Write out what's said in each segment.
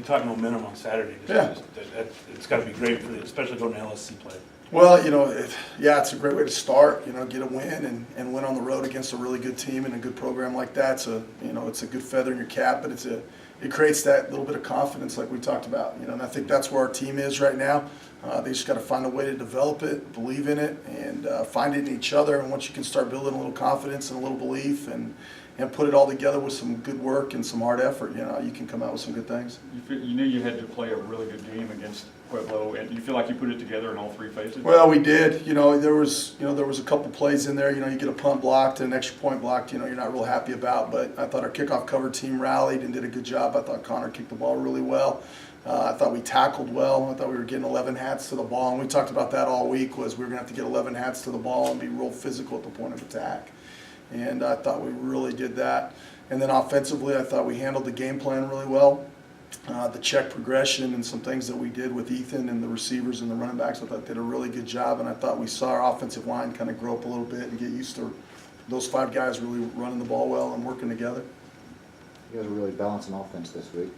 talk momentum on Saturday. It's got to be great, especially going to LSC play. Well, it's a great way to start. Get a win and win on the road against a really good team and a good program like that. So, it's a good feather in your cap, but it creates that little bit of confidence like we talked about. And I think that's where our team is right now. They just got to find a way to develop it, believe in it, and find it in each other. And once you can start building a little confidence and a little belief and put it all together with some good work and some hard effort, you can come out with some good things. You knew you had to play a really good game against Pueblo, and you feel like you put it together in all three phases? Well, we did. There was a couple plays in there. You get a punt blocked and an extra point blocked. You're not real happy about. But I thought our kickoff cover team rallied and did a good job. I thought Connor kicked the ball really well. I thought we tackled well. I thought we were getting 11 hats to the ball, and we talked about that all week. Was we were going to have to get 11 hats to the ball and be real physical at the point of attack. And I thought we really did that. And then offensively, I thought we handled the game plan really well. The check progression and some things that we did with Ethan and the receivers and the running backs, I thought did a really good job. And I thought we saw our offensive line kind of grow up a little bit and get used to those 5 guys really running the ball well and working together. You guys were really balancing offense this week.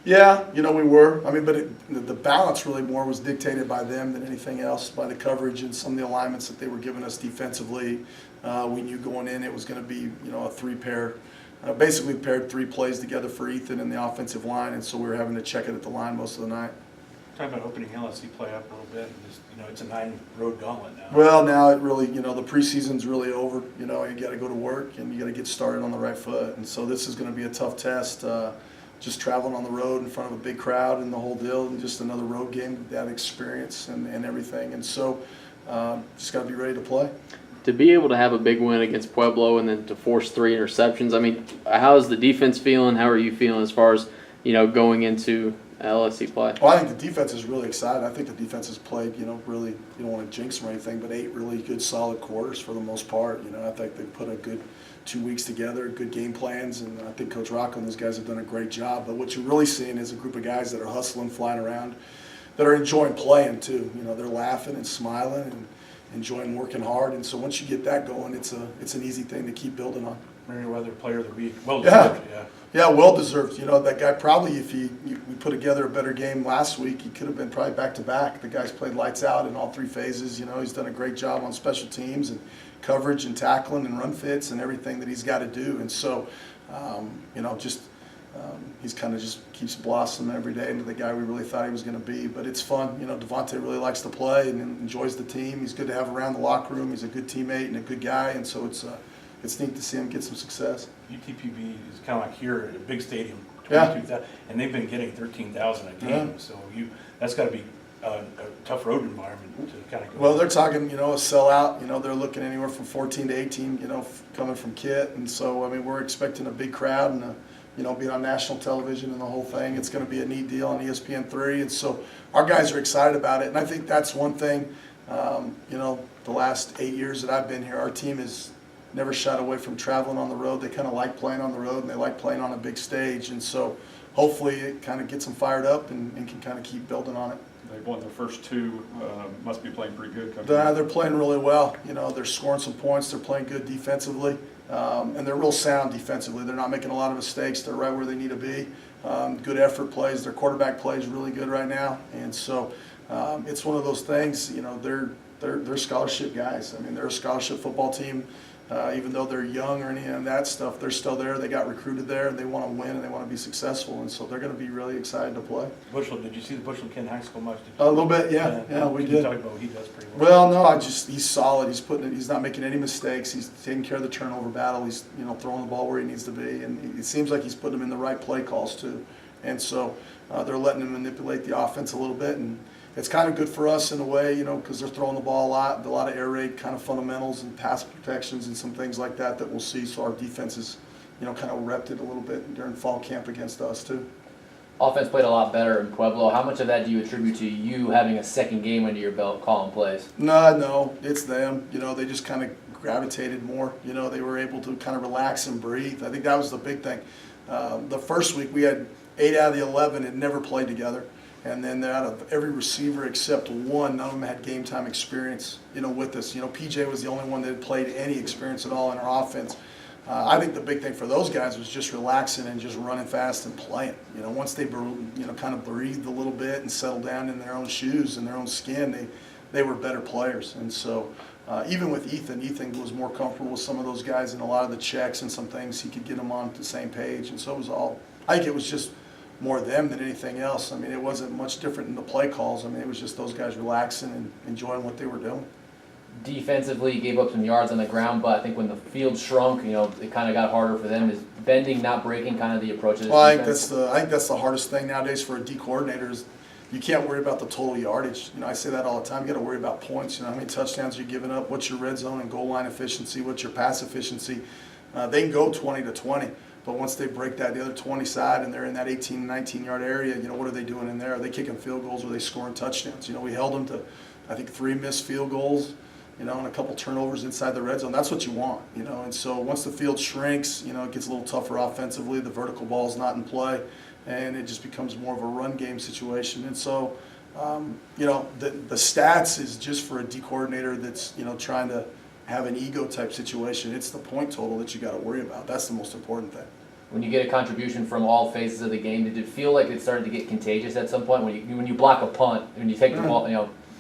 Yeah, we were. But the balance really more was dictated by them than anything else, by the coverage and some of the alignments that they were giving us defensively. We knew going in it was going to be, a 3-pair. Basically paired 3 plays together for Ethan and the offensive line, and so we were having to check it at the line most of the night. Talking about opening LSC play up a little bit, it's a 9-road gauntlet now. Well, now it really, the preseason's really over. You got to go to work and you got to get started on the right foot, and so this is going to be a tough test. Just traveling on the road in front of a big crowd and the whole deal, and just another road game, that experience and everything, and so just got to be ready to play. To be able to have a big win against Pueblo and then to force 3 interceptions, how is the defense feeling? How are you feeling as far as, going into LSC play? Well, I think the defense is really excited. I think the defense has played, really, you don't want to jinx them or anything, but 8 really good solid quarters for the most part. I think they put a good 2 weeks together, good game plans, and I think Coach Rocco and those guys have done a great job. But what you're really seeing is a group of guys that are hustling, flying around, that are enjoying playing too. They're laughing and smiling and enjoying working hard, and so once you get that going, it's an easy thing to keep building on. Merriweather Player of the Week, well deserved. Yeah, well deserved. That guy probably, if we put together a better game last week, he could have been probably back to back. The guy's played lights out in all 3 phases. He's done a great job on special teams and coverage and tackling and run fits and everything that he's got to do. And so, he's kind of just keeps blossoming every day into the guy we really thought he was going to be. But it's fun. Devontae really likes to play and enjoys the team. He's good to have around the locker room. He's a good teammate and a good guy, and so it's neat to see him get some success. UTPB is kind of like here at a big stadium, 22,000, Yeah. and they've been getting 13,000 a game. So that's got to be a tough road environment to kind of go. Well, they're talking, a sellout. They're looking anywhere from 14 to 18. Coming from Kit, and so we're expecting a big crowd and being on national television and the whole thing. It's going to be a neat deal on ESPN3, and so our guys are excited about it. And I think that's one thing. The last 8 years that I've been here, our team has never shied away from traveling on the road. They kind of like playing on the road, and they like playing on a big stage. And so hopefully it kind of gets them fired up and can kind of keep building on it. They've won their first 2, must be playing pretty good. They're playing really well. They're scoring some points. They're playing good defensively. And they're real sound defensively. They're not making a lot of mistakes. They're right where they need to be. Good effort plays. Their quarterback plays really good right now. And so it's one of those things, they're scholarship guys. They're a scholarship football team. Even though they're young or any of that stuff, they're still there. They got recruited there, and they want to win, and they want to be successful, and so they're going to be really excited to play. Bushel, did you see the Bushel Kent High School much? A little bit, yeah, we did. Talk about what he does pretty well. Well, no, he's solid. He's not making any mistakes. He's taking care of the turnover battle. He's throwing the ball where he needs to be, and it seems like he's putting them in the right play calls too. And so they're letting him manipulate the offense a little bit, and it's kind of good for us in a way, because they're throwing the ball a lot of air raid kind of fundamentals and pass protections and some things like that we'll see. So our defense is, kind of repped it a little bit during fall camp against us too. Offense played a lot better in Pueblo. How much of that do you attribute to you having a second game under your belt calling plays? No, it's them. They just kind of gravitated more. They were able to kind of relax and breathe. I think that was the big thing. The first week we had 8 out of the 11 had never played together. And then out of every receiver except one, none of them had game time experience, with us. PJ was the only one that had played any experience at all in our offense. I think the big thing for those guys was just relaxing and just running fast and playing. You know, once they kind of breathed a little bit and settled down in their own shoes and their own skin, they were better players. And so even with Ethan was more comfortable with some of those guys and a lot of the checks and some things he could get them on the same page. And so it was all, I think it was just more them than anything else. I mean, it wasn't much different in the play calls. I mean, it was just those guys relaxing and enjoying what they were doing. Defensively, you gave up some yards on the ground, but I think when the field shrunk, it kind of got harder for them. Is bending, not breaking, kind of the approach of this Well, I defense? think that's the hardest thing nowadays for a D coordinator is you can't worry about the total yardage. I say that all the time. You got to worry about points. How many touchdowns you're giving up, what's your red zone and goal line efficiency, what's your pass efficiency. They can go 20-20, but once they break that the other 20 side and they're in that 18, 19-yard area, what are they doing in there? Are they kicking field goals or are they scoring touchdowns? We held them to, I think, 3 missed field goals, and a couple turnovers inside the red zone. That's what you want, And so once the field shrinks, it gets a little tougher offensively. The vertical ball's not in play, and it just becomes more of a run game situation. And so, the stats is just for a D coordinator that's, trying to have an ego type situation. It's the point total that you got to worry about. That's the most important thing. When you get a contribution from all phases of the game, did it feel like it started to get contagious at some point? When you block a punt, when you take the ball,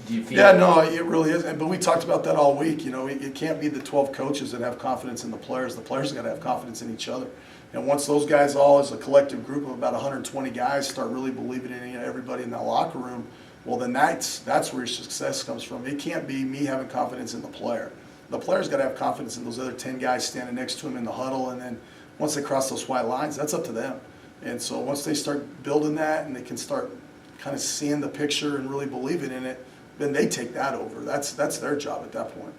do you feel? Yeah, no, it really is. But we talked about that all week. It can't be the 12 coaches that have confidence in the players. The players got to have confidence in each other. And once those guys all, as a collective group of about 120 guys, start really believing in everybody in that locker room, well, then that's where your success comes from. It can't be me having confidence in the player. The player's got to have confidence in those other 10 guys standing next to him in the huddle. And then once they cross those white lines, that's up to them. And so once they start building that and they can start kind of seeing the picture and really believing in it, then they take that over. That's their job at that point.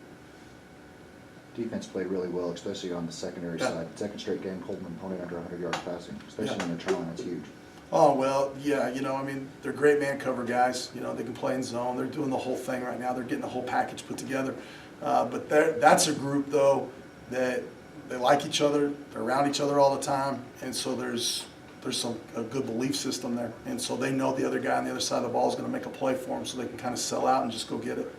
Defense played really well, especially on the secondary Yeah. side. Second straight game holding an opponent under 100 yards passing, especially Yeah. when they're trailing. That's huge. Oh, well, yeah, they're great man cover guys. They can play in zone. They're doing the whole thing right now. They're getting the whole package put together. But that's a group, though, that they like each other. They're around each other all the time. And so there's a good belief system there. And so they know the other guy on the other side of the ball is going to make a play for them so they can kind of sell out and just go get it.